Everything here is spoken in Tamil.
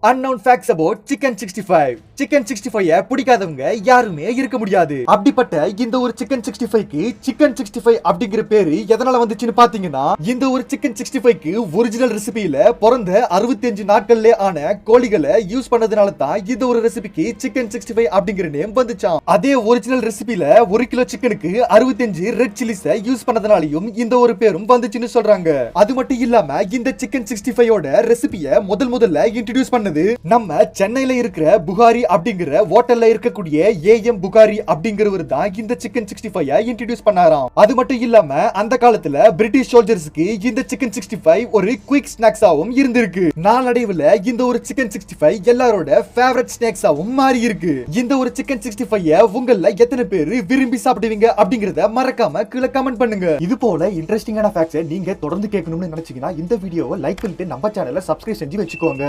unknown facts about chicken 65. Chicken 65 பிடிக்காதவங்க யாருமே இருக்க முடியாது. அப்படிப்பட்ட இந்த ஒரு chicken 65க்கு chicken 65 அப்படிங்கிற பேரு எதனால வந்துச்சுன்னு பாத்தீங்கன்னா, இந்த ஒரு chicken 65க்கு ஒரிஜினல் ரெசிபியில பிறந்த 65 நாட்கள்ல ஆன கோழிகளை யூஸ் பண்ணதுனால தான் இந்த ஒரு ரெசிபிக்கு chicken 65 அப்படிங்கிற நேம் வந்துச்சாம். அதே ஒரிஜினல் ரெசிபியில 1 கிலோ சிக்கனுக்கு 65 ரெட் சில்லிஸ் யூஸ் பண்ணதுனாலயும் இந்த ஒரு பேரும் வந்துச்சுன்னு சொல்றாங்க. அது மட்டும் இல்லாம இந்த chicken 65 ஓட ரெசிபியை முதல்ல இன்ட்ரோடியூஸ் பண்ணது நம்ம சென்னையில இருக்கிற புகாரி அப்படிங்கிற ஹோட்டல்ல இருக்கக்கூடிய ஏஎம் புகாரி அப்படிங்கிறவர் தான் இந்த சிக்கன் 65 இன்ட்ரோடியூஸ் பண்ணாராம். அது மட்டும் இல்லாம அந்த காலத்துல பிரிட்டிஷ் சோல்ஜர்ஸ்க்கு இந்த சிக்கன் 65 ஒரு குயிக் ஸ்நாக்ஸாவும் இருந்திருக்கு. நாளடைவுல இந்த ஒரு சிக்கன் 65 எல்லாரோட ஃபேவரட் ஸ்நாக்ஸாவும் மாறி இருக்கு. இந்த ஒரு சிக்கன் 65 உங்கள எத்தனை பேர் விரும்பி சாப்பிடுவீங்க அப்படிங்கறத மறக்காம கீழே கமெண்ட் பண்ணுங்க. இது போல இன்ட்ரெஸ்டிங்கான ஃபேக்ட்ஸ் நீங்க தொடர்ந்து கேட்கணும்னு நினைச்சீங்கன்னா இந்த வீடியோவை லைக் பண்ணிட்டு நம்ம சேனலை சப்ஸ்கிரைப் செஞ்சு வச்சுக்கோங்க.